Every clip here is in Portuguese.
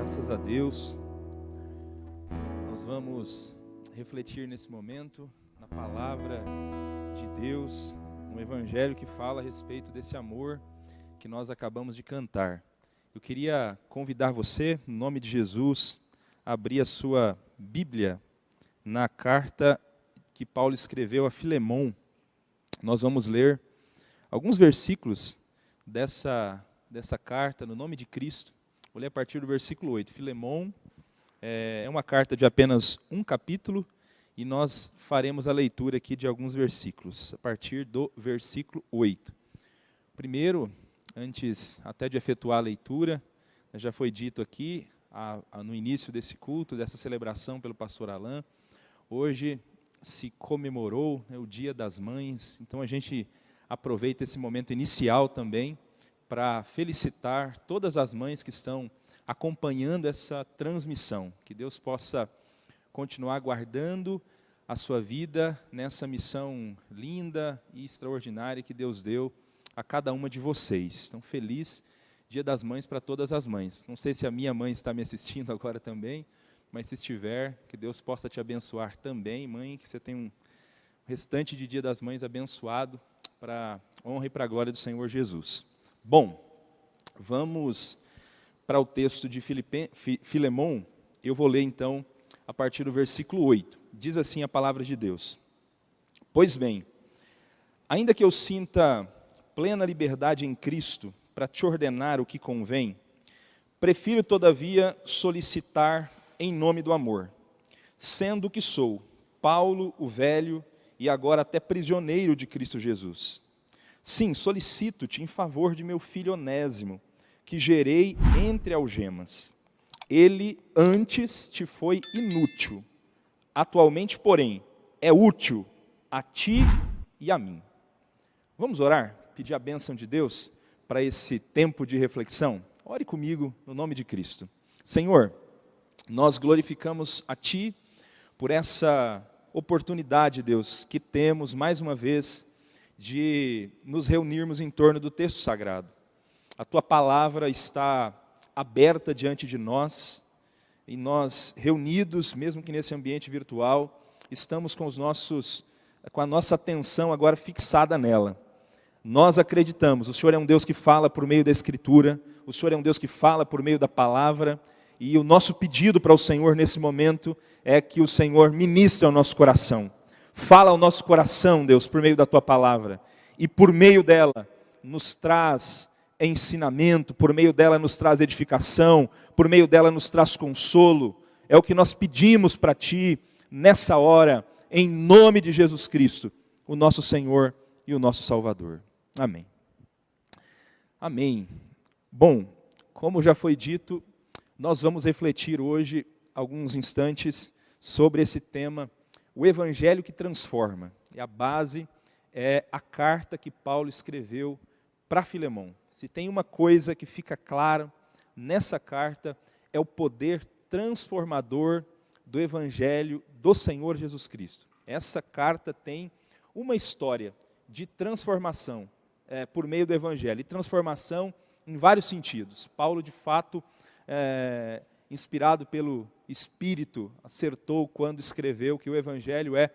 Graças a Deus. Nós vamos refletir nesse momento na palavra de Deus, no evangelho que fala a respeito desse amor que nós acabamos de cantar. Eu queria convidar você, no nome de Jesus, a abrir a sua Bíblia na carta que Paulo escreveu a Filemon. Nós vamos ler alguns versículos dessa carta, no nome de Cristo. Vou ler a partir do versículo 8. Filemon é uma carta de apenas um capítulo e nós faremos a leitura aqui de alguns versículos, a partir do versículo 8. Primeiro, antes até de efetuar a leitura, já foi dito aqui, no início desse culto, dessa celebração pelo pastor Alain, hoje se comemorou o Dia das Mães, então a gente aproveita esse momento inicial também para felicitar todas as mães que estão acompanhando essa transmissão. Que Deus possa continuar guardando a sua vida nessa missão linda e extraordinária que Deus deu a cada uma de vocês. Então, feliz Dia das Mães para todas as mães. Não sei se a minha mãe está me assistindo agora também, mas se estiver, que Deus possa te abençoar também, mãe, que você tenha um restante de Dia das Mães abençoado para a honra e para a glória do Senhor Jesus. Bom, vamos para o texto de Filemon. Eu vou ler então a partir do versículo 8. Diz assim a palavra de Deus: Pois bem, ainda que eu sinta plena liberdade em Cristo para te ordenar o que convém, prefiro todavia solicitar em nome do amor, sendo que sou Paulo o velho e agora até prisioneiro de Cristo Jesus. Sim, solicito-te em favor de meu filho Onésimo, que gerei entre algemas. Ele antes te foi inútil, atualmente, porém, é útil a ti e a mim. Vamos orar, pedir a bênção de Deus para esse tempo de reflexão? Ore comigo no nome de Cristo. Senhor, nós glorificamos a Ti por essa oportunidade, Deus, que temos mais uma vez de nos reunirmos em torno do texto sagrado. A Tua palavra está aberta diante de nós, e nós reunidos, mesmo que nesse ambiente virtual, estamos com a nossa atenção agora fixada nela. Nós acreditamos, o Senhor é um Deus que fala por meio da Escritura, o Senhor é um Deus que fala por meio da palavra, e o nosso pedido para o Senhor nesse momento é que o Senhor ministre ao nosso coração. Fala ao nosso coração, Deus, por meio da Tua palavra, e por meio dela nos traz ensinamento, por meio dela nos traz edificação, por meio dela nos traz consolo. É o que nós pedimos para Ti nessa hora, em nome de Jesus Cristo, o nosso Senhor e o nosso Salvador. Amém. Amém. Bom, como já foi dito, nós vamos refletir hoje alguns instantes sobre esse tema, o Evangelho que transforma. E a base é a carta que Paulo escreveu para Filemon. Se tem uma coisa que fica clara nessa carta, é o poder transformador do Evangelho do Senhor Jesus Cristo. Essa carta tem uma história de transformação por meio do Evangelho, e transformação em vários sentidos. Paulo, de fato, inspirado pelo Espírito, acertou quando escreveu que o Evangelho é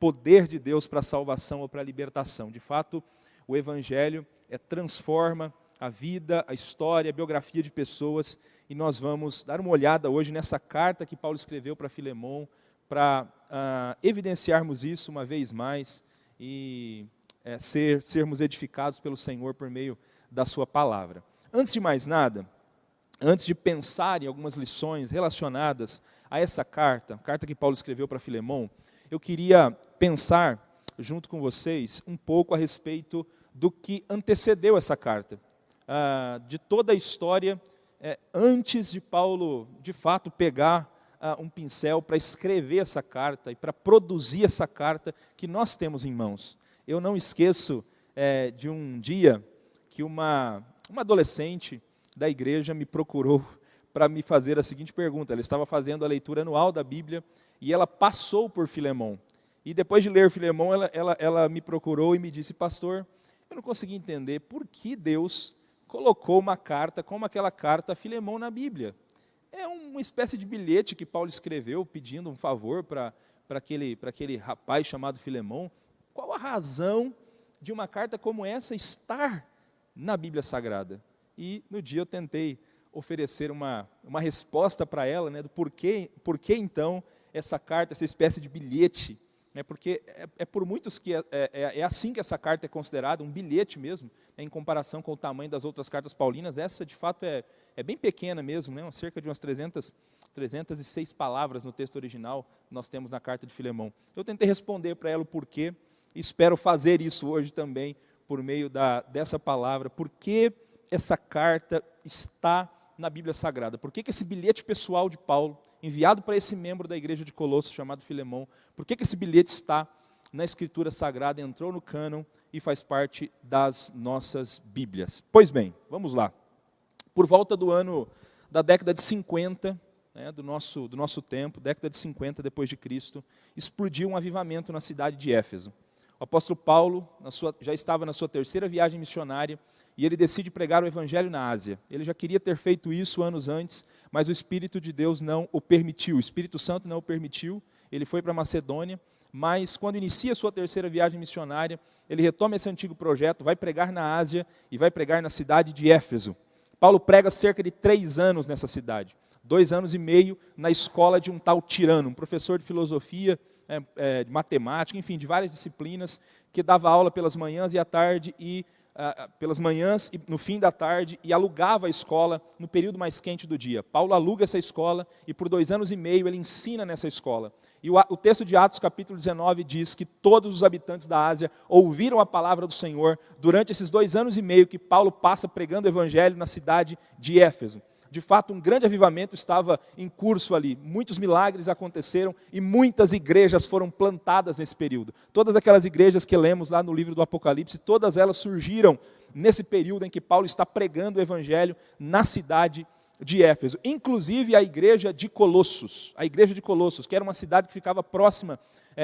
poder de Deus para a salvação ou para a libertação. De fato, o Evangelho transforma a vida, a história, a biografia de pessoas, e nós vamos dar uma olhada hoje nessa carta que Paulo escreveu para Filemon, para evidenciarmos isso uma vez mais e sermos edificados pelo Senhor por meio da sua palavra. Antes de mais nada, antes de pensar em algumas lições relacionadas a essa carta, a carta que Paulo escreveu para Filemon, eu queria pensar junto com vocês um pouco a respeito do que antecedeu essa carta, de toda a história, antes de Paulo, de fato, pegar um pincel para escrever essa carta e para produzir essa carta que nós temos em mãos. Eu não esqueço de um dia que uma adolescente da igreja me procurou para me fazer a seguinte pergunta. Ela estava fazendo a leitura anual da Bíblia e ela passou por Filemon. E depois de ler Filemon, ela me procurou e me disse: pastor, eu não consegui entender por que Deus colocou uma carta como aquela carta a Filemon na Bíblia. É um uma espécie de bilhete que Paulo escreveu pedindo um favor para aquele rapaz chamado Filemão. Qual a razão de uma carta como essa estar na Bíblia Sagrada? E no dia eu tentei oferecer uma resposta para ela, né, do porquê então essa carta, essa espécie de bilhete, né, porque é por muitos que é assim que essa carta é considerada, um bilhete mesmo, né, em comparação com o tamanho das outras cartas paulinas. Essa de fato é bem pequena mesmo, né, cerca de umas 306 palavras no texto original nós temos na carta de Filemão. Eu tentei responder para ela o porquê, espero fazer isso hoje também por meio dessa palavra. Por que essa carta está na Bíblia Sagrada? Por que esse bilhete pessoal de Paulo, enviado para esse membro da igreja de Colossos, chamado Filemão, por que esse bilhete está na Escritura Sagrada, entrou no cânon e faz parte das nossas Bíblias? Pois bem, vamos lá. Por volta da década de 50, né, do nosso tempo, década de 50 depois de Cristo, explodiu um avivamento na cidade de Éfeso. O apóstolo Paulo já estava na sua terceira viagem missionária, e ele decide pregar o evangelho na Ásia. Ele já queria ter feito isso anos antes, mas o Espírito de Deus não o permitiu, o Espírito Santo não o permitiu. Ele foi para Macedônia, mas quando inicia a sua terceira viagem missionária, ele retoma esse antigo projeto, vai pregar na Ásia e vai pregar na cidade de Éfeso. Paulo prega cerca de 3 anos nessa cidade, 2 anos e meio na escola de um tal Tirano, um professor de filosofia, de matemática, enfim, de várias disciplinas, que dava aula pelas manhãs e à tarde pelas manhãs e no fim da tarde, e alugava a escola no período mais quente do dia. Paulo aluga essa escola e por 2 anos e meio ele ensina nessa escola. E o texto de Atos capítulo 19 diz que todos os habitantes da Ásia ouviram a palavra do Senhor durante esses 2 anos e meio que Paulo passa pregando o evangelho na cidade de Éfeso. De fato, um grande avivamento estava em curso ali. Muitos milagres aconteceram e muitas igrejas foram plantadas nesse período. Todas aquelas igrejas que lemos lá no livro do Apocalipse, todas elas surgiram nesse período em que Paulo está pregando o evangelho na cidade de Éfeso. Inclusive a igreja de Colossos. A igreja de Colossos, que era uma cidade que ficava próxima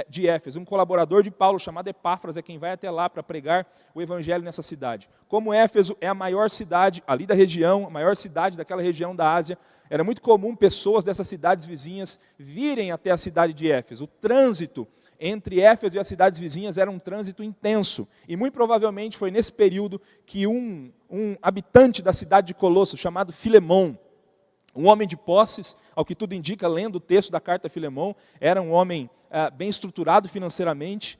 de Éfeso. Um colaborador de Paulo, chamado Epáfras, é quem vai até lá para pregar o evangelho nessa cidade. Como Éfeso é a maior cidade ali da região, a maior cidade daquela região da Ásia, era muito comum pessoas dessas cidades vizinhas virem até a cidade de Éfeso. O trânsito entre Éfeso e as cidades vizinhas era um trânsito intenso. E muito provavelmente foi nesse período que um habitante da cidade de Colossos, chamado Filemão, um homem de posses, ao que tudo indica, lendo o texto da carta a Filemão, era um homem bem estruturado financeiramente,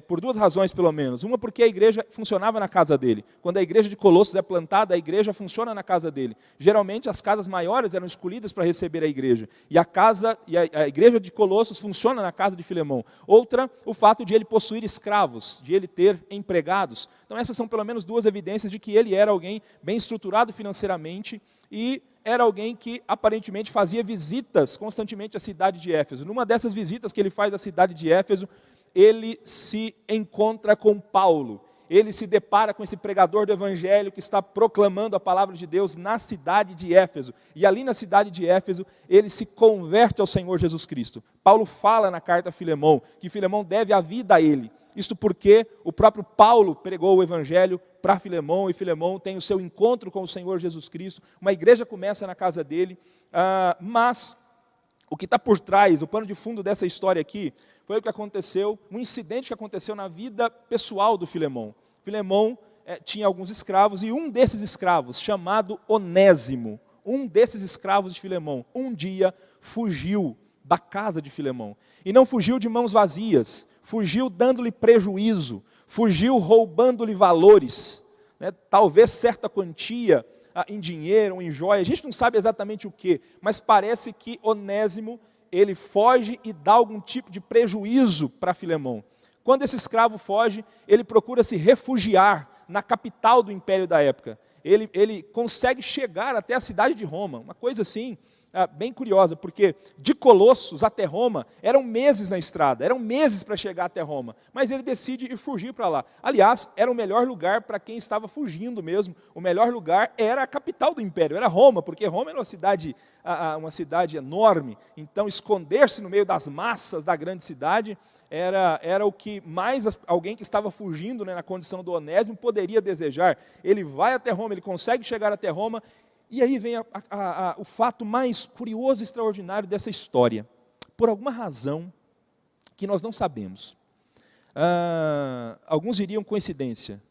por 2 razões pelo menos. Uma, porque a igreja funcionava na casa dele. Quando a igreja de Colossos é plantada, a igreja funciona na casa dele. Geralmente as casas maiores eram escolhidas para receber a igreja. E a igreja de Colossos funciona na casa de Filemão. Outra, o fato de ele possuir escravos, de ele ter empregados. Então essas são pelo menos 2 evidências de que ele era alguém bem estruturado financeiramente e era alguém que aparentemente fazia visitas constantemente à cidade de Éfeso. Numa dessas visitas que ele faz à cidade de Éfeso, ele se encontra com Paulo. Ele se depara com esse pregador do evangelho que está proclamando a palavra de Deus na cidade de Éfeso. E ali na cidade de Éfeso, ele se converte ao Senhor Jesus Cristo. Paulo fala na carta a Filemão que Filemão deve a vida a ele. Isto porque o próprio Paulo pregou o evangelho para Filemão, e Filemão tem o seu encontro com o Senhor Jesus Cristo. Uma igreja começa na casa dele, mas o que está por trás, o pano de fundo dessa história aqui, foi o que aconteceu, um incidente que aconteceu na vida pessoal do Filemão. Filemão tinha alguns escravos, e um desses escravos, chamado Onésimo, um desses escravos de Filemão, um dia fugiu da casa de Filemão. E não fugiu de mãos vazias, fugiu dando-lhe prejuízo, fugiu roubando-lhe valores, né, talvez certa quantia em dinheiro ou em joia, a gente não sabe exatamente o que, mas parece que Onésimo, ele foge e dá algum tipo de prejuízo para Filemão. Quando esse escravo foge, ele procura se refugiar na capital do império da época. Ele consegue chegar até a cidade de Roma, uma coisa assim, bem curiosa, porque de Colossos até Roma eram meses na estrada, eram meses para chegar até Roma, mas ele decide ir fugir para lá. Aliás, era o melhor lugar para quem estava fugindo mesmo, o melhor lugar era a capital do império, era Roma, porque Roma era uma cidade enorme, então esconder-se no meio das massas da grande cidade era o que mais alguém que estava fugindo, né, na condição do Onésimo poderia desejar. Ele vai até Roma, ele consegue chegar até Roma, E aí vem o fato mais curioso e extraordinário dessa história. Por alguma razão que nós não sabemos. Alguns diriam coincidência,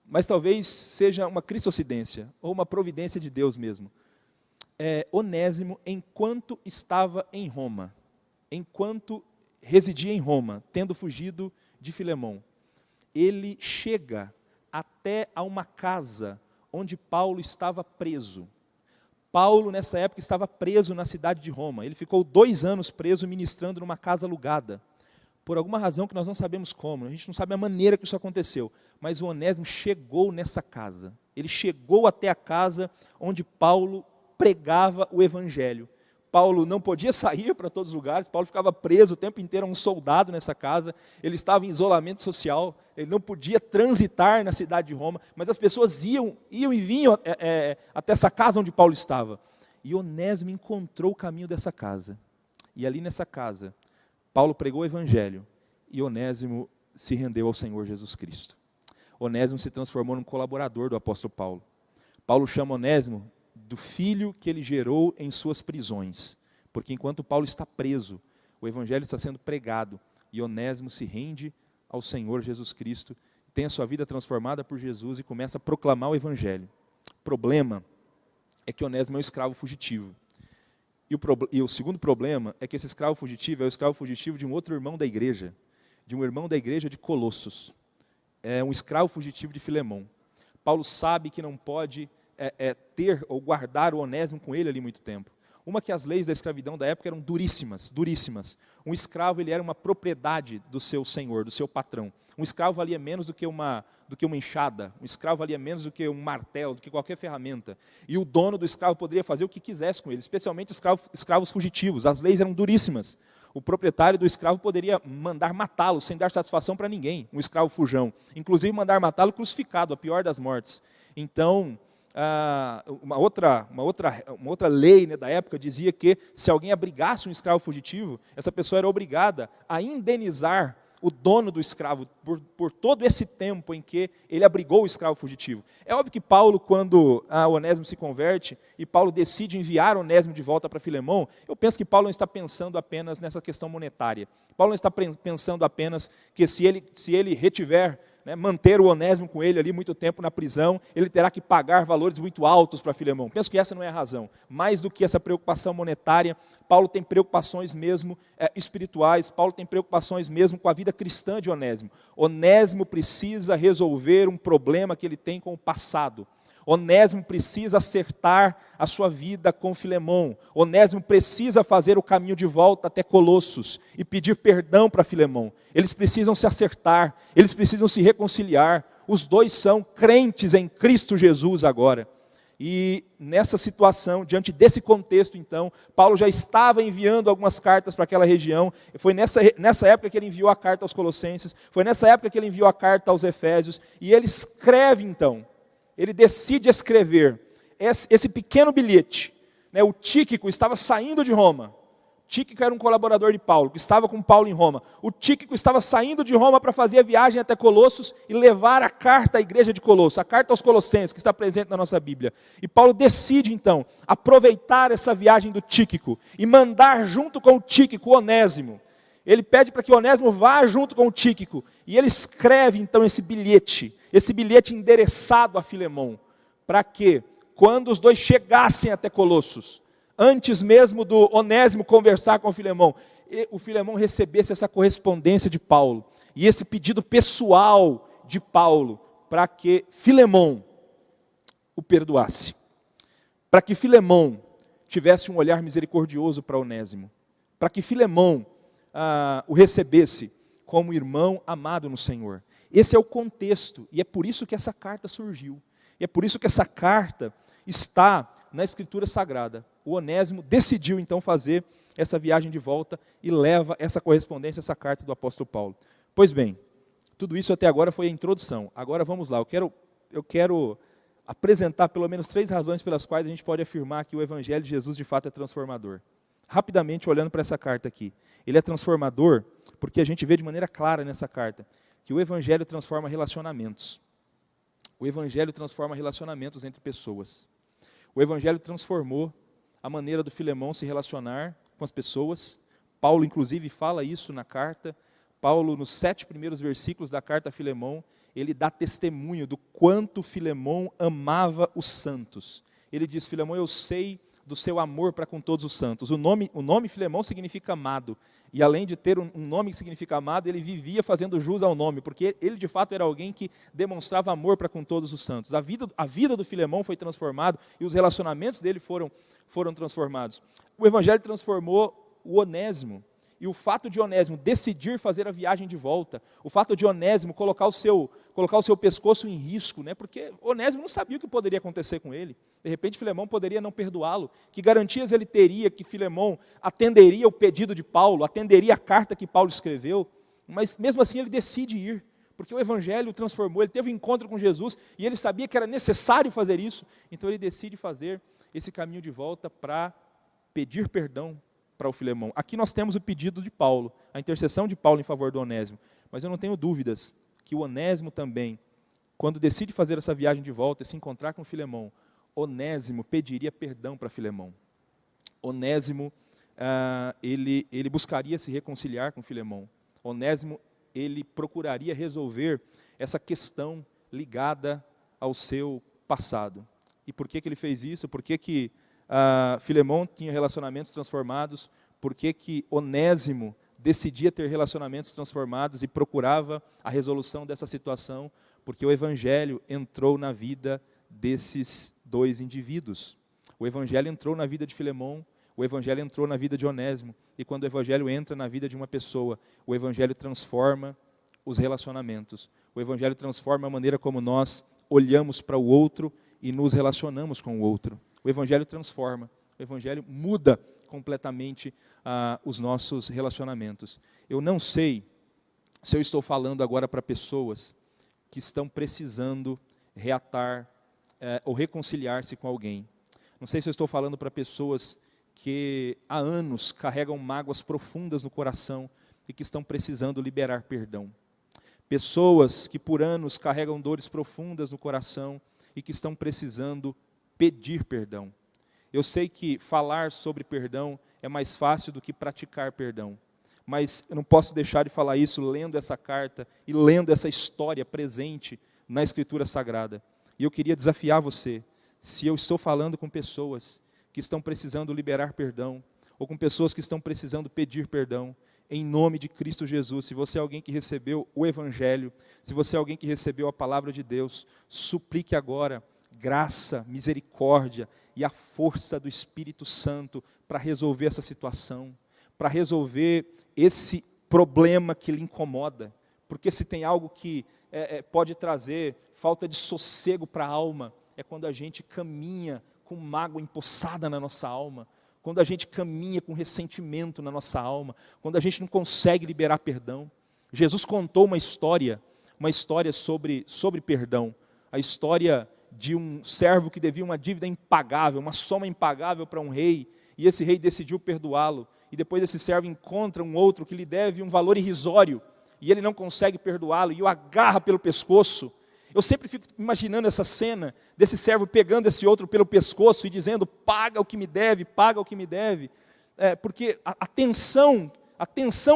mas talvez seja uma cristocidência, ou uma providência de Deus mesmo. Onésimo, enquanto estava em Roma, enquanto residia em Roma, tendo fugido de Filemão, ele chega até a uma casa onde Paulo estava preso. Paulo, nessa época, estava preso na cidade de Roma. Ele ficou 2 anos preso, ministrando numa casa alugada. Por alguma razão que nós não sabemos como, a gente não sabe a maneira que isso aconteceu. Mas o Onésimo chegou nessa casa. Ele chegou até a casa onde Paulo pregava o evangelho. Paulo não podia sair para todos os lugares, Paulo ficava preso o tempo inteiro, um soldado nessa casa, ele estava em isolamento social, ele não podia transitar na cidade de Roma, mas as pessoas iam e vinham até essa casa onde Paulo estava. E Onésimo encontrou o caminho dessa casa. E ali nessa casa, Paulo pregou o evangelho e Onésimo se rendeu ao Senhor Jesus Cristo. Onésimo se transformou num colaborador do apóstolo Paulo. Paulo chama Onésimo do filho que ele gerou em suas prisões, porque enquanto Paulo está preso, o evangelho está sendo pregado, e Onésimo se rende ao Senhor Jesus Cristo, tem a sua vida transformada por Jesus e começa a proclamar o evangelho. O problema é que Onésimo é um escravo fugitivo, e o segundo problema é que esse escravo fugitivo é o escravo fugitivo de um outro irmão da igreja, de Colossos, é um escravo fugitivo de Filemão. Paulo sabe que não pode ter ou guardar o Onésimo com ele ali muito tempo. Uma que as leis da escravidão da época eram duríssimas, duríssimas. Um escravo ele era uma propriedade do seu senhor, do seu patrão. Um escravo valia menos do que uma enxada, um escravo valia menos do que um martelo, do que qualquer ferramenta. E o dono do escravo poderia fazer o que quisesse com ele, especialmente escravos fugitivos. As leis eram duríssimas. O proprietário do escravo poderia mandar matá-lo sem dar satisfação para ninguém, um escravo fujão. Inclusive mandar matá-lo crucificado, a pior das mortes. Então, uma outra lei, né, da época dizia que se alguém abrigasse um escravo fugitivo, essa pessoa era obrigada a indenizar o dono do escravo por todo esse tempo em que ele abrigou o escravo fugitivo. É óbvio que Paulo, quando Onésimo se converte e Paulo decide enviar Onésimo de volta para Filemão, eu penso que Paulo não está pensando apenas nessa questão monetária. Paulo não está pensando apenas que se ele retiver, manter o Onésimo com ele ali muito tempo na prisão, ele terá que pagar valores muito altos para Filemão. Penso que essa não é a razão. Mais do que essa preocupação monetária, Paulo tem preocupações mesmo espirituais, Paulo tem preocupações mesmo com a vida cristã de Onésimo. Onésimo precisa resolver um problema que ele tem com o passado. Onésimo precisa acertar a sua vida com Filemão. Onésimo precisa fazer o caminho de volta até Colossos e pedir perdão para Filemão. Eles precisam se acertar, eles precisam se reconciliar. Os dois são crentes em Cristo Jesus agora. E nessa situação, diante desse contexto, então, Paulo já estava enviando algumas cartas para aquela região. Foi nessa época que ele enviou a carta aos Colossenses, foi nessa época que ele enviou a carta aos Efésios, e ele escreve então, ele decide escrever esse pequeno bilhete. O Tíquico estava saindo de Roma. Tíquico era um colaborador de Paulo, que estava com Paulo em Roma. O Tíquico estava saindo de Roma para fazer a viagem até Colossos e levar a carta à igreja de Colossos, a carta aos Colossenses, que está presente na nossa Bíblia. E Paulo decide, então, aproveitar essa viagem do Tíquico e mandar junto com o Tíquico o Onésimo. Ele pede para que o Onésimo vá junto com o Tíquico. E ele escreve, então, esse bilhete endereçado a Filemão, para que, quando os dois chegassem até Colossos, antes mesmo do Onésimo conversar com o Filemão recebesse essa correspondência de Paulo, e esse pedido pessoal de Paulo, para que Filemão o perdoasse, para que Filemão tivesse um olhar misericordioso para Onésimo, para que Filemão o recebesse como irmão amado no Senhor. Esse é o contexto, e é por isso que essa carta surgiu, e é por isso que essa carta está na Escritura Sagrada. O Onésimo decidiu então fazer essa viagem de volta e leva essa correspondência, essa carta do apóstolo Paulo. Pois bem, tudo isso até agora foi a introdução. Agora vamos lá, eu quero apresentar pelo menos 3 razões pelas quais a gente pode afirmar que o Evangelho de Jesus de fato é transformador. Rapidamente olhando para essa carta aqui. Ele é transformador porque a gente vê de maneira clara nessa carta que o Evangelho transforma relacionamentos. O Evangelho transforma relacionamentos entre pessoas. O evangelho transformou a maneira do Filemão se relacionar com as pessoas. Paulo, inclusive, fala isso na carta. Paulo, nos 7 primeiros versículos da carta a Filemão, ele dá testemunho do quanto Filemão amava os santos. Ele diz: Filemão, eu sei do seu amor para com todos os santos. O nome Filemão significa amado. E além de ter um nome que significa amado, ele vivia fazendo jus ao nome, porque ele de fato era alguém que demonstrava amor para com todos os santos. A vida do Filemão foi transformada e os relacionamentos dele foram transformados. O evangelho transformou o Onésimo. E o fato de Onésimo decidir fazer a viagem de volta, o fato de Onésimo colocar o seu pescoço em risco, né? Porque Onésimo não sabia o que poderia acontecer com ele. De repente, Filemão poderia não perdoá-lo. Que garantias ele teria que Filemão atenderia o pedido de Paulo, atenderia a carta que Paulo escreveu? Mas mesmo assim ele decide ir, porque o evangelho o transformou, ele teve um encontro com Jesus e ele sabia que era necessário fazer isso. Então ele decide fazer esse caminho de volta para pedir perdão para o Filemão. Aqui nós temos o pedido de Paulo, a intercessão de Paulo em favor do Onésimo. Mas eu não tenho dúvidas que o Onésimo também, quando decide fazer essa viagem de volta e se encontrar com o Filemão, Onésimo pediria perdão para Filemão. Onésimo, ele buscaria se reconciliar com Filemão. Onésimo, ele procuraria resolver essa questão ligada ao seu passado. E por que ele fez isso? Por que Filemão tinha relacionamentos transformados? Por que Onésimo decidia ter relacionamentos transformados e procurava a resolução dessa situação? Porque o evangelho entrou na vida desses dois indivíduos. O evangelho entrou na vida de Filemão, o evangelho entrou na vida de Onésimo. E quando o evangelho entra na vida de uma pessoa, o evangelho transforma os relacionamentos. O evangelho transforma a maneira como nós olhamos para o outro e nos relacionamos com o outro. O evangelho transforma, o evangelho muda completamente os nossos relacionamentos. Eu não sei se eu estou falando agora para pessoas que estão precisando reatar ou reconciliar-se com alguém. Não sei se eu estou falando para pessoas que há anos carregam mágoas profundas no coração e que estão precisando liberar perdão. Pessoas que por anos carregam dores profundas no coração e que estão precisando pedir perdão. Eu sei que falar sobre perdão é mais fácil do que praticar perdão. Mas eu não posso deixar de falar isso lendo essa carta e lendo essa história presente na Escritura Sagrada. E eu queria desafiar você, se eu estou falando com pessoas que estão precisando liberar perdão, ou com pessoas que estão precisando pedir perdão, em nome de Cristo Jesus, se você é alguém que recebeu o Evangelho, se você é alguém que recebeu a palavra de Deus, suplique agora graça, misericórdia e a força do Espírito Santo para resolver essa situação, para resolver esse problema que lhe incomoda. Porque se tem algo que pode trazer falta de sossego para a alma, é quando a gente caminha com mágoa empoçada na nossa alma, quando a gente caminha com ressentimento na nossa alma, quando a gente não consegue liberar perdão. Jesus contou uma história sobre perdão, a história de um servo que devia uma dívida impagável, uma soma impagável para um rei, e esse rei decidiu perdoá-lo, e depois esse servo encontra um outro que lhe deve um valor irrisório, e ele não consegue perdoá-lo, e o agarra pelo pescoço. Eu sempre fico imaginando essa cena, desse servo pegando esse outro pelo pescoço e dizendo, paga o que me deve, paga o que me deve. Porque a tensão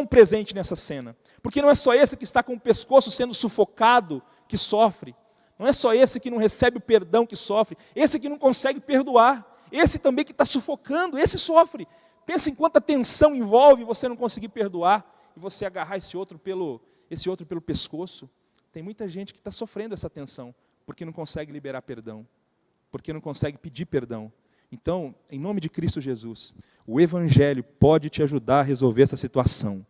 presente nessa cena. Porque não é só esse que está com o pescoço sendo sufocado que sofre. Não é só esse que não recebe o perdão que sofre. Esse que não consegue perdoar. Esse também que está sufocando, esse sofre. Pensa em quanta tensão envolve você não conseguir perdoar e você agarrar esse outro pelo pescoço. Tem muita gente que está sofrendo essa tensão, porque não consegue liberar perdão, porque não consegue pedir perdão. Então, em nome de Cristo Jesus, o Evangelho pode te ajudar a resolver essa situação.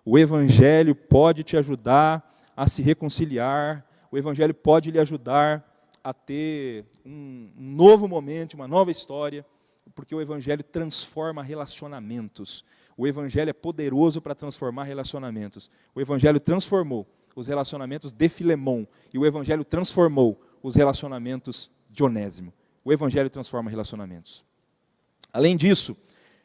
O Evangelho pode te ajudar a se reconciliar, o Evangelho pode lhe ajudar a ter um novo momento, uma nova história, porque o Evangelho transforma relacionamentos. O Evangelho é poderoso para transformar relacionamentos. O Evangelho transformou os relacionamentos de Filemão, e o Evangelho transformou os relacionamentos de Onésimo. O Evangelho transforma relacionamentos. Além disso,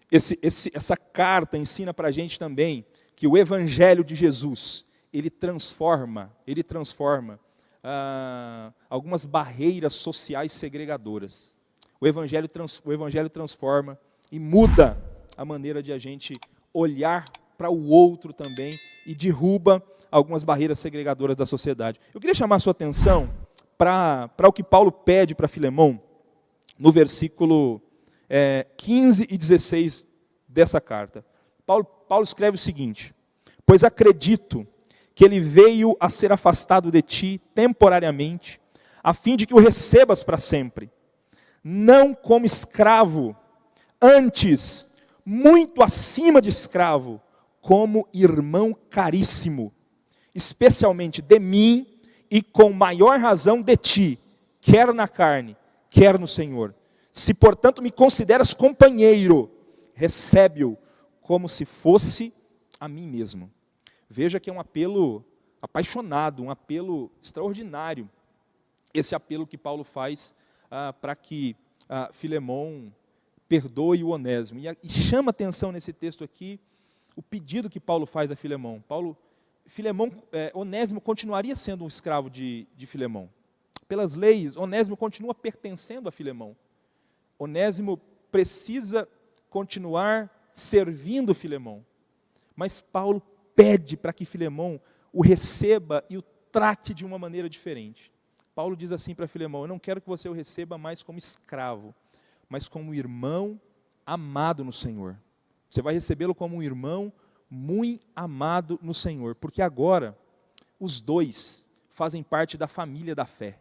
essa carta ensina para a gente também que o Evangelho de Jesus, ele transforma algumas barreiras sociais segregadoras. O evangelho transforma e muda a maneira de a gente olhar para o outro também e derruba algumas barreiras segregadoras da sociedade. Eu queria chamar a sua atenção para o que Paulo pede para Filemão, no versículo 15 e 16 dessa carta. Paulo escreve o seguinte: pois acredito que ele veio a ser afastado de ti temporariamente, a fim de que o recebas para sempre, não como escravo, antes, muito acima de escravo, como irmão caríssimo, especialmente de mim e com maior razão de ti, quer na carne, quer no Senhor. Se, portanto, me consideras companheiro, recebe-o como se fosse a mim mesmo. Veja que é um apelo apaixonado, um apelo extraordinário, esse apelo que Paulo faz para que Filemão perdoe o Onésimo. E chama atenção nesse texto aqui o pedido que Paulo faz a Filemão. Onésimo continuaria sendo um escravo de Filemão. Pelas leis, Onésimo continua pertencendo a Filemão. Onésimo precisa continuar servindo Filemão. Mas Paulo pede para que Filemão o receba e o trate de uma maneira diferente. Paulo diz assim para Filemão: eu não quero que você o receba mais como escravo, mas como irmão amado no Senhor. Você vai recebê-lo como um irmão muito amado no Senhor, porque agora os dois fazem parte da família da fé.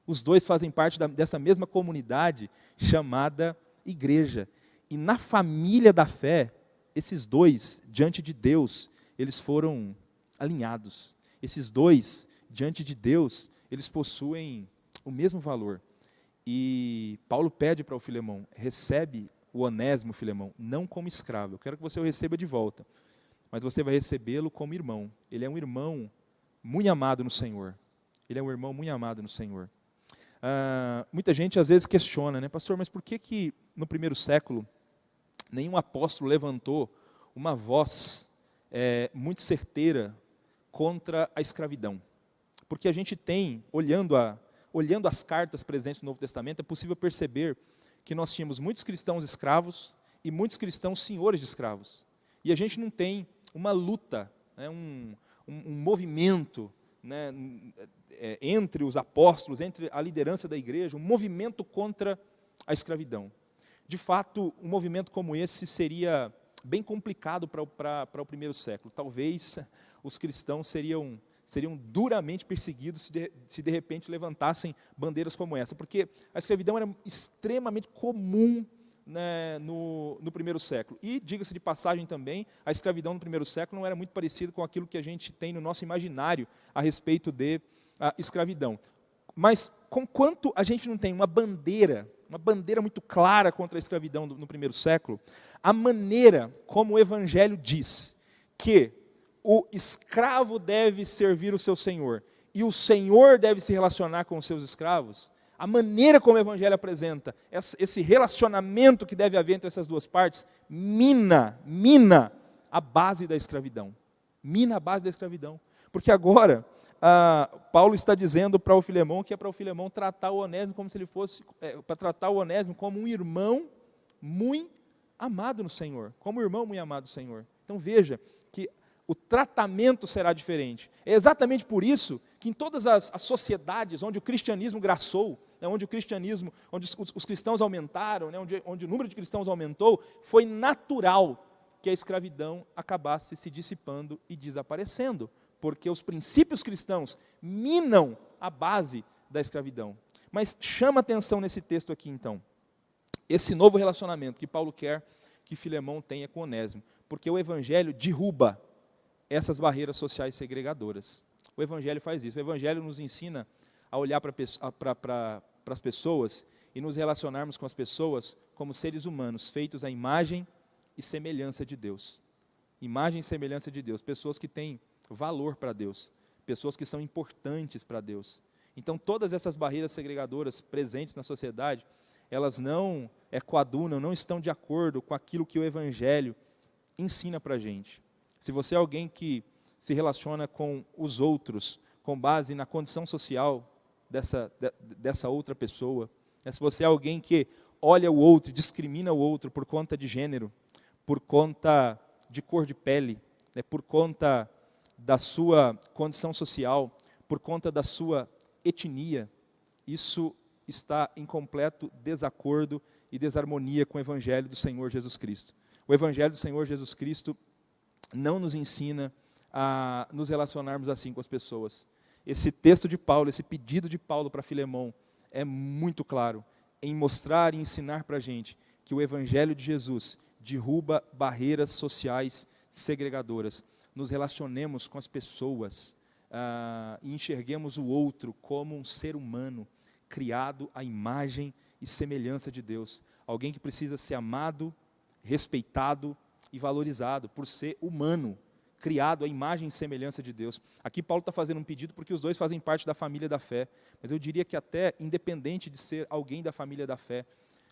Os dois fazem parte dessa mesma comunidade chamada igreja. E na família da fé, esses dois, diante de Deus, eles foram alinhados. Esses dois, diante de Deus, eles possuem o mesmo valor. E Paulo pede para o Filemão: recebe o Onésimo, Filemão, não como escravo. Eu quero que você o receba de volta, mas você vai recebê-lo como irmão. Ele é um irmão muito amado no Senhor. Ele é um irmão muito amado no Senhor. Muita gente às vezes questiona, né, pastor, mas por que no primeiro século nenhum apóstolo levantou uma voz muito certeira contra a escravidão? Porque a gente tem, olhando as cartas presentes no Novo Testamento, é possível perceber que nós tínhamos muitos cristãos escravos e muitos cristãos senhores de escravos. E a gente não tem uma luta, né, um movimento, né, entre os apóstolos, entre a liderança da igreja, um movimento contra a escravidão. De fato, um movimento como esse seria bem complicado para o primeiro século. Talvez os cristãos seriam duramente perseguidos se de repente levantassem bandeiras como essa, porque a escravidão era extremamente comum, né, no primeiro século. E, diga-se de passagem também, a escravidão no primeiro século não era muito parecida com aquilo que a gente tem no nosso imaginário a respeito de escravidão. Mas, conquanto a gente não tem uma bandeira muito clara contra a escravidão no primeiro século, a maneira como o Evangelho diz que o escravo deve servir o seu senhor e o senhor deve se relacionar com os seus escravos, a maneira como o Evangelho apresenta esse relacionamento que deve haver entre essas duas partes, mina a base da escravidão. Mina a base da escravidão. Porque agora, Paulo está dizendo para o Filemão que é para o Filemão tratar o Onésimo como se ele fosse, para tratar o Onésimo como um irmão muito amado no Senhor, como um irmão muito amado no Senhor. Então veja que o tratamento será diferente. É exatamente por isso que em todas as sociedades onde o cristianismo graçou, né, onde os cristãos aumentaram, né, onde o número de cristãos aumentou, foi natural que a escravidão acabasse se dissipando e desaparecendo, porque os princípios cristãos minam a base da escravidão. Mas chama atenção nesse texto aqui então, esse novo relacionamento que Paulo quer que Filemão tenha com Onésimo, porque o Evangelho derruba essas barreiras sociais segregadoras. O Evangelho faz isso. O Evangelho nos ensina a olhar para as pessoas e nos relacionarmos com as pessoas como seres humanos, feitos à imagem e semelhança de Deus. Imagem e semelhança de Deus. Pessoas que têm valor para Deus. Pessoas que são importantes para Deus. Então, todas essas barreiras segregadoras presentes na sociedade, elas não coadunam, não estão de acordo com aquilo que o Evangelho ensina para a gente. Se você é alguém que se relaciona com os outros com base na condição social dessa outra pessoa, Se você é alguém que olha o outro, discrimina o outro por conta de gênero, por conta de cor de pele, por conta da sua condição social, por conta da sua etnia, isso está em completo desacordo e desarmonia com o Evangelho do Senhor Jesus Cristo. O Evangelho do Senhor Jesus Cristo não nos ensina a nos relacionarmos assim com as pessoas. Esse texto de Paulo, esse pedido de Paulo para Filemão, é muito claro em mostrar e ensinar para a gente que o Evangelho de Jesus derruba barreiras sociais segregadoras. Nos relacionemos com as pessoas e enxerguemos o outro como um ser humano, criado à imagem e semelhança de Deus. Alguém que precisa ser amado, respeitado e valorizado por ser humano, criado à imagem e semelhança de Deus. Aqui Paulo está fazendo um pedido porque os dois fazem parte da família da fé. Mas eu diria que até independente de ser alguém da família da fé,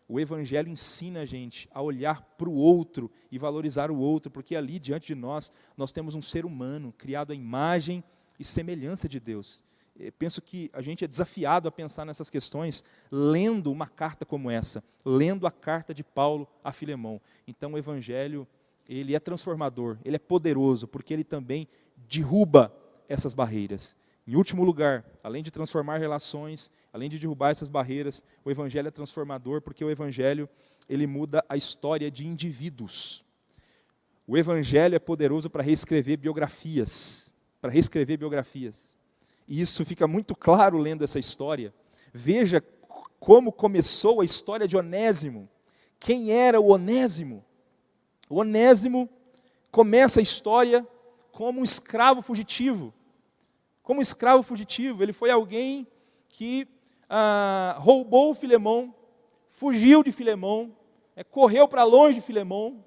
o Evangelho ensina a gente a olhar para o outro e valorizar o outro, porque ali diante de nós temos um ser humano criado à imagem e semelhança de Deus. Eu penso que a gente é desafiado a pensar nessas questões lendo uma carta como essa, lendo a carta de Paulo a Filemão. Então o Evangelho, ele é transformador, ele é poderoso, porque ele também derruba essas barreiras. Em último lugar, além de transformar relações, além de derrubar essas barreiras, o Evangelho é transformador, porque o Evangelho, ele muda a história de indivíduos. O Evangelho é poderoso para reescrever biografias, E isso fica muito claro lendo essa história. Veja como começou a história de Onésimo. Quem era o Onésimo? O Onésimo começa a história como um escravo fugitivo. Como escravo fugitivo, ele foi alguém que roubou Filemão, fugiu de Filemão, correu para longe de Filemão.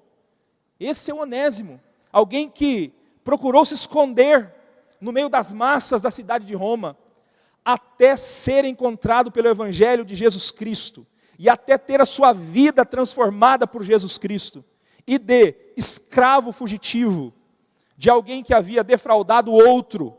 Esse é o Onésimo, alguém que procurou se esconder no meio das massas da cidade de Roma, até ser encontrado pelo Evangelho de Jesus Cristo, e até ter a sua vida transformada por Jesus Cristo, e de escravo fugitivo, de alguém que havia defraudado o outro,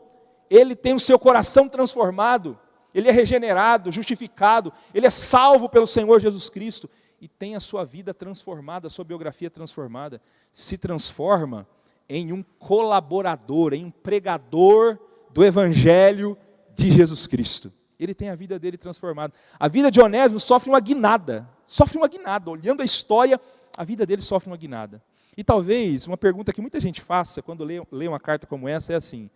ele tem o seu coração transformado, ele é regenerado, justificado, ele é salvo pelo Senhor Jesus Cristo, e tem a sua vida transformada, a sua biografia transformada, se transforma em um colaborador, em um pregador do Evangelho de Jesus Cristo. Ele tem a vida dele transformada. A vida de Onésimo sofre uma guinada, olhando a história, a vida dele sofre uma guinada. E talvez, uma pergunta que muita gente faça quando lê uma carta como essa é assim: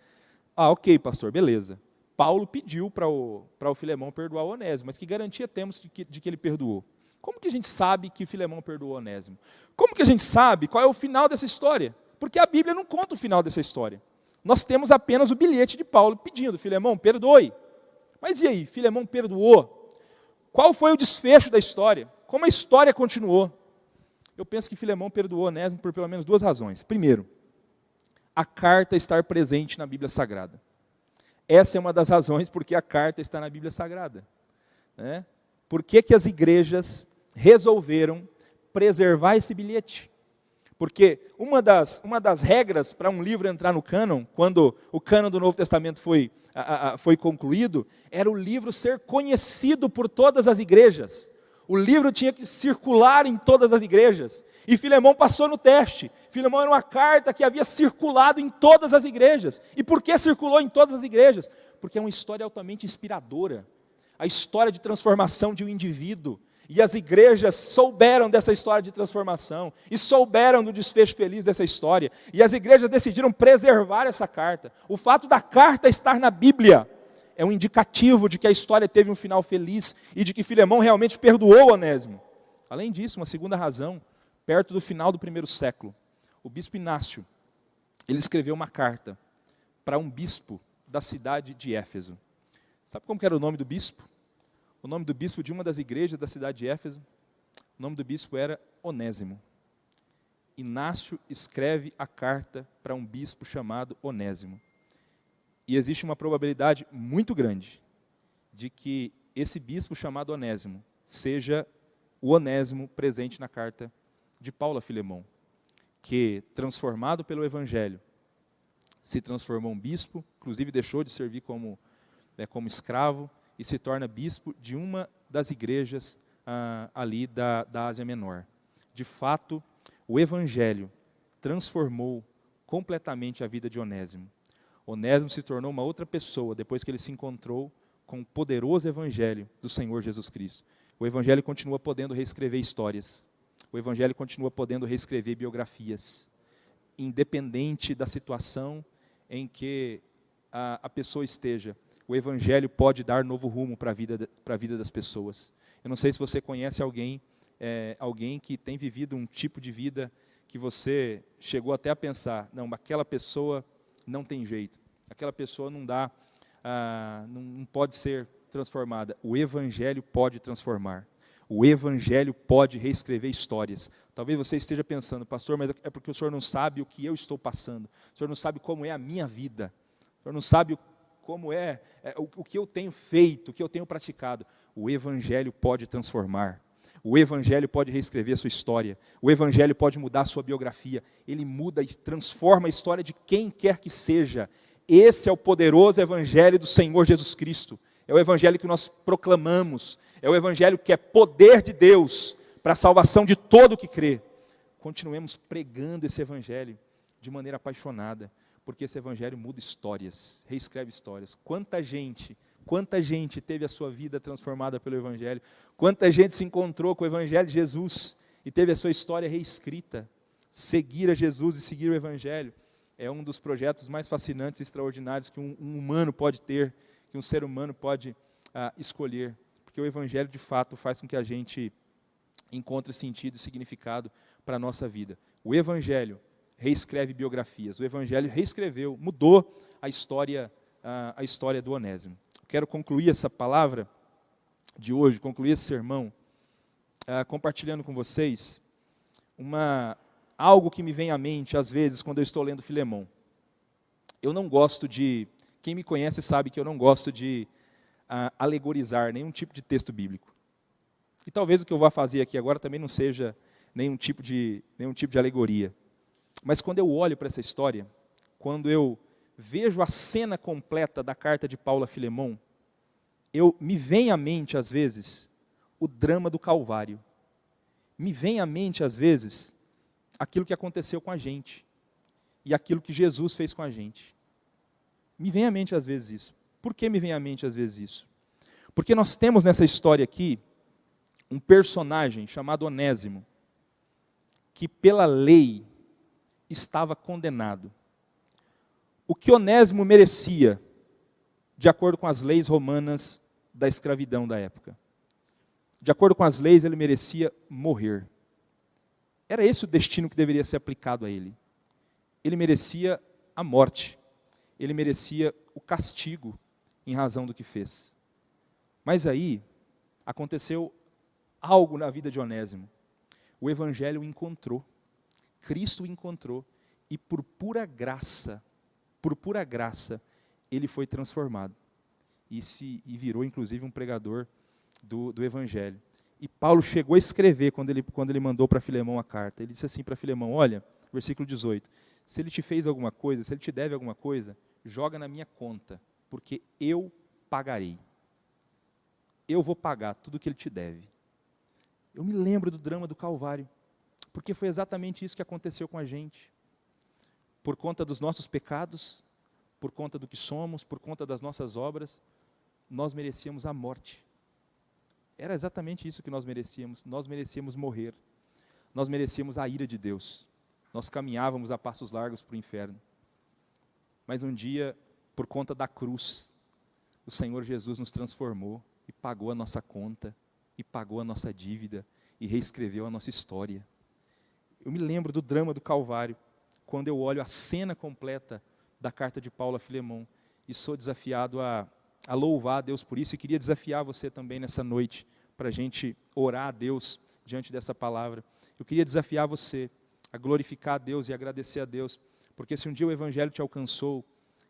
ok, pastor, beleza. Paulo pediu para o Filemão perdoar o Onésimo, mas que garantia temos de que ele perdoou? Como que a gente sabe que Filemão perdoou o Onésimo? Como que a gente sabe qual é o final dessa história? Porque a Bíblia não conta o final dessa história. Nós temos apenas o bilhete de Paulo pedindo: Filemão, perdoe. Mas e aí, Filemão perdoou? Qual foi o desfecho da história? Como a história continuou? Eu penso que Filemão perdoou Onésimo por pelo menos duas razões. Primeiro, a carta estar presente na Bíblia Sagrada. Essa é uma das razões porque a carta está na Bíblia Sagrada. Por que as igrejas resolveram preservar esse bilhete? Porque uma das regras para um livro entrar no cânon, quando o cânon do Novo Testamento foi concluído, era o livro ser conhecido por todas as igrejas. O livro tinha que circular em todas as igrejas. E Filemão passou no teste. Filemão era uma carta que havia circulado em todas as igrejas. E por que circulou em todas as igrejas? Porque é uma história altamente inspiradora. A história de transformação de um indivíduo. E as igrejas souberam dessa história de transformação. E souberam do desfecho feliz dessa história. E as igrejas decidiram preservar essa carta. O fato da carta estar na Bíblia é um indicativo de que a história teve um final feliz e de que Filemão realmente perdoou Onésimo. Além disso, uma segunda razão, perto do final do primeiro século, o bispo Inácio, ele escreveu uma carta para um bispo da cidade de Éfeso. Sabe como que era o nome do bispo? O nome do bispo de uma das igrejas da cidade de Éfeso, o nome do bispo era Onésimo. Inácio escreve a carta para um bispo chamado Onésimo. E existe uma probabilidade muito grande de que esse bispo chamado Onésimo seja o Onésimo presente na carta de Paulo a Filemão, que, transformado pelo Evangelho, se transformou um bispo, inclusive deixou de servir como escravo, e se torna bispo de uma das igrejas ali da Ásia Menor. De fato, o Evangelho transformou completamente a vida de Onésimo. Onésimo se tornou uma outra pessoa depois que ele se encontrou com o poderoso Evangelho do Senhor Jesus Cristo. O Evangelho continua podendo reescrever histórias. O Evangelho continua podendo reescrever biografias, independente da situação em que a pessoa esteja. O Evangelho pode dar novo rumo para a vida das pessoas. Eu não sei se você conhece alguém que tem vivido um tipo de vida que você chegou até a pensar, não, aquela pessoa não tem jeito, aquela pessoa não pode ser transformada. O Evangelho pode transformar. O Evangelho pode reescrever histórias. Talvez você esteja pensando, pastor, mas é porque o senhor não sabe o que eu estou passando. O senhor não sabe como é a minha vida. O senhor não sabe como o que eu tenho feito, o que eu tenho praticado. O Evangelho pode transformar. O Evangelho pode reescrever a sua história. O Evangelho pode mudar a sua biografia. Ele muda e transforma a história de quem quer que seja. Esse é o poderoso Evangelho do Senhor Jesus Cristo. É o Evangelho que nós proclamamos. É o Evangelho que é poder de Deus para a salvação de todo o que crê. Continuemos pregando esse Evangelho de maneira apaixonada, porque esse Evangelho muda histórias, reescreve histórias. Quanta gente teve a sua vida transformada pelo Evangelho, quanta gente se encontrou com o Evangelho de Jesus e teve a sua história reescrita. Seguir a Jesus e seguir o Evangelho é um dos projetos mais fascinantes e extraordinários que um humano pode ter, que um ser humano pode escolher, porque o Evangelho de fato faz com que a gente encontre sentido e significado para a nossa vida. O Evangelho reescreve biografias, o Evangelho reescreveu, mudou a história do Onésimo. Quero concluir essa palavra de hoje, concluir esse sermão, compartilhando com vocês algo que me vem à mente, às vezes, quando eu estou lendo Filemão. Eu não gosto quem me conhece sabe que eu não gosto de alegorizar nenhum tipo de texto bíblico. E talvez o que eu vá fazer aqui agora também não seja nenhum tipo de alegoria. Mas quando eu olho para essa história, quando eu vejo a cena completa da carta de Paulo a Filemão, me vem à mente, às vezes, o drama do Calvário. Me vem à mente, às vezes, aquilo que aconteceu com a gente. E aquilo que Jesus fez com a gente. Me vem à mente, às vezes, isso. Por que me vem à mente, às vezes, isso? Porque nós temos nessa história aqui, um personagem chamado Onésimo, que pela lei estava condenado. O que Onésimo merecia, de acordo com as leis romanas da escravidão da época? De acordo com as leis, ele merecia morrer. Era esse o destino que deveria ser aplicado a ele. Ele merecia a morte. Ele merecia o castigo em razão do que fez. Mas aí, aconteceu algo na vida de Onésimo. O Evangelho o encontrou. Cristo o encontrou. E por pura graça, ele foi transformado. E virou, inclusive, um pregador do Evangelho. E Paulo chegou a escrever, quando ele mandou para Filemão a carta. Ele disse assim para Filemão, olha, versículo 18, se ele te fez alguma coisa, se ele te deve alguma coisa, joga na minha conta, porque eu pagarei. Eu vou pagar tudo o que ele te deve. Eu me lembro do drama do Calvário, porque foi exatamente isso que aconteceu com a gente. Por conta dos nossos pecados, por conta do que somos, por conta das nossas obras, nós merecíamos a morte. Era exatamente isso que nós merecíamos morrer. Nós merecíamos a ira de Deus. Nós caminhávamos a passos largos para o inferno. Mas um dia, por conta da cruz, o Senhor Jesus nos transformou e pagou a nossa conta, e pagou a nossa dívida, e reescreveu a nossa história. Eu me lembro do drama do Calvário, quando eu olho a cena completa da carta de Paulo a Filemão, e sou desafiado a louvar a Deus por isso, e queria desafiar você também nessa noite, para a gente orar a Deus diante dessa palavra. Eu queria desafiar você a glorificar a Deus e agradecer a Deus, porque se um dia o Evangelho te alcançou,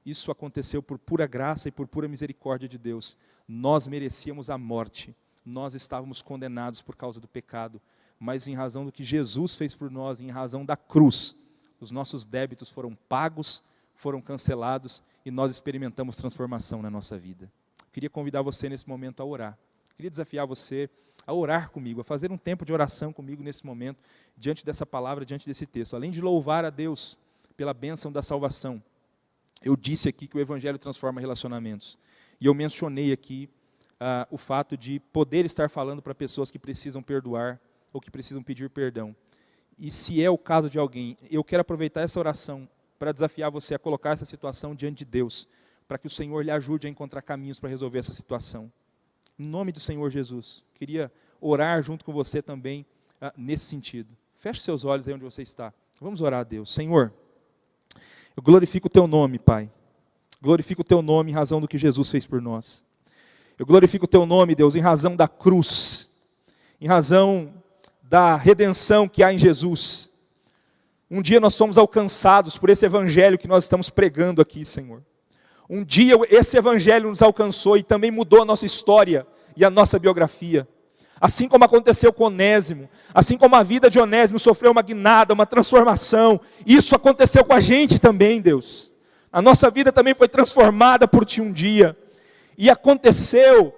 isso aconteceu por pura graça e por pura misericórdia de Deus. Nós merecíamos a morte, nós estávamos condenados por causa do pecado, mas em razão do que Jesus fez por nós, em razão da cruz, os nossos débitos foram pagos, foram cancelados e nós experimentamos transformação na nossa vida. Queria convidar você nesse momento a orar. Queria desafiar você a orar comigo, a fazer um tempo de oração comigo nesse momento, diante dessa palavra, diante desse texto. Além de louvar a Deus pela bênção da salvação, eu disse aqui que o Evangelho transforma relacionamentos. E eu mencionei aqui o fato de poder estar falando para pessoas que precisam perdoar ou que precisam pedir perdão. E se é o caso de alguém, eu quero aproveitar essa oração para desafiar você a colocar essa situação diante de Deus, para que o Senhor lhe ajude a encontrar caminhos para resolver essa situação. Em nome do Senhor Jesus, queria orar junto com você também nesse sentido. Feche seus olhos aí onde você está. Vamos orar a Deus. Senhor, eu glorifico o Teu nome, Pai. Glorifico o Teu nome em razão do que Jesus fez por nós. Eu glorifico o Teu nome, Deus, em razão da cruz, em razão da redenção que há em Jesus. Um dia nós somos alcançados por esse Evangelho que nós estamos pregando aqui, Senhor. Um dia esse Evangelho nos alcançou e também mudou a nossa história e a nossa biografia. Assim como aconteceu com Onésimo, assim como a vida de Onésimo sofreu uma guinada, uma transformação, isso aconteceu com a gente também, Deus. A nossa vida também foi transformada por Ti um dia. E aconteceu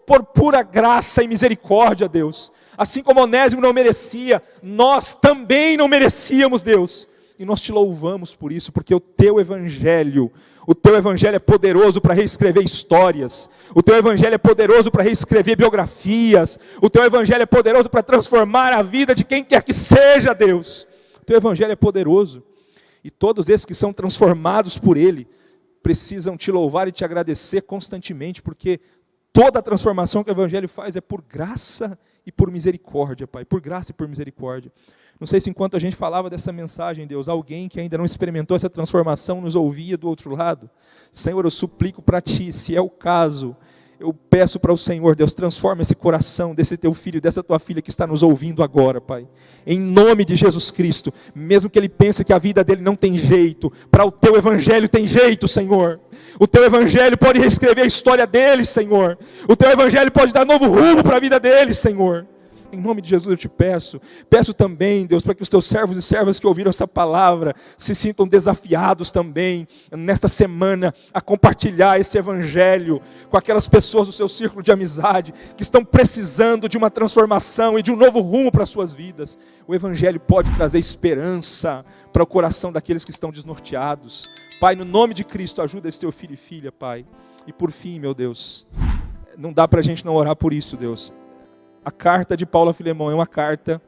por pura graça e misericórdia, Deus. Assim como Onésimo não merecia, nós também não merecíamos, Deus. E nós Te louvamos por isso, porque o Teu Evangelho é poderoso para reescrever histórias. O Teu Evangelho é poderoso para reescrever biografias. O Teu Evangelho é poderoso para transformar a vida de quem quer que seja, Deus. O Teu Evangelho é poderoso. E todos esses que são transformados por Ele, precisam Te louvar e Te agradecer constantemente, porque toda a transformação que o Evangelho faz é por graça e por misericórdia, Pai, por graça e por misericórdia. Não sei se enquanto a gente falava dessa mensagem, Deus, alguém que ainda não experimentou essa transformação nos ouvia do outro lado. Senhor, eu suplico para Ti, se é o caso, eu peço para o Senhor, Deus, transforma esse coração desse Teu filho, dessa Tua filha que está nos ouvindo agora, Pai. Em nome de Jesus Cristo, mesmo que ele pense que a vida dele não tem jeito, para o Teu Evangelho tem jeito, Senhor. O Teu Evangelho pode reescrever a história dele, Senhor. O Teu Evangelho pode dar novo rumo para a vida dele, Senhor. Em nome de Jesus eu Te peço também, Deus, para que os Teus servos e servas que ouviram essa palavra se sintam desafiados também, nesta semana, a compartilhar esse Evangelho com aquelas pessoas do seu círculo de amizade, que estão precisando de uma transformação e de um novo rumo para as suas vidas. O Evangelho pode trazer esperança para o coração daqueles que estão desnorteados. Pai, no nome de Cristo, ajuda esse Teu filho e filha, Pai. E por fim, meu Deus, não dá para a gente não orar por isso, Deus. A carta de Paulo a Filemão é uma carta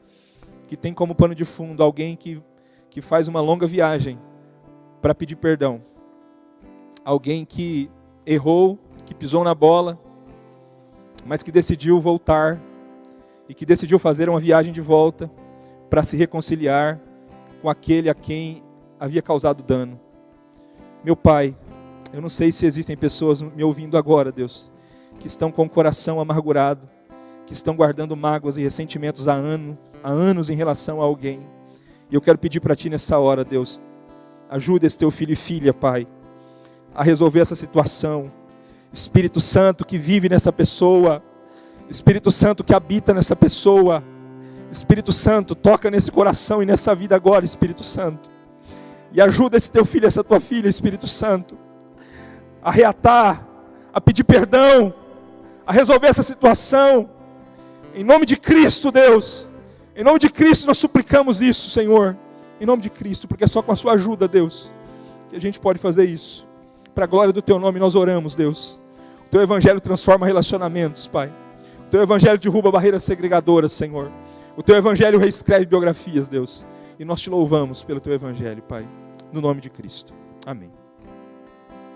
que tem como pano de fundo alguém que faz uma longa viagem para pedir perdão. Alguém que errou, que pisou na bola, mas que decidiu voltar e que decidiu fazer uma viagem de volta para se reconciliar com aquele a quem havia causado dano. Meu Pai, eu não sei se existem pessoas me ouvindo agora, Deus, que estão com o coração amargurado, que estão guardando mágoas e ressentimentos há anos em relação a alguém. E eu quero pedir para Ti nessa hora, Deus, ajuda esse Teu filho e filha, Pai, a resolver essa situação. Espírito Santo que vive nessa pessoa, Espírito Santo que habita nessa pessoa, Espírito Santo, toca nesse coração e nessa vida agora, Espírito Santo. E ajuda esse Teu filho, essa Tua filha, Espírito Santo, a reatar, a pedir perdão, a resolver essa situação. Em nome de Cristo, Deus, em nome de Cristo nós suplicamos isso, Senhor, em nome de Cristo, porque é só com a Sua ajuda, Deus, que a gente pode fazer isso. Para a glória do Teu nome nós oramos, Deus. O Teu Evangelho transforma relacionamentos, Pai. O Teu Evangelho derruba barreiras segregadoras, Senhor. O Teu Evangelho reescreve biografias, Deus. E nós Te louvamos pelo Teu Evangelho, Pai, no nome de Cristo. Amém.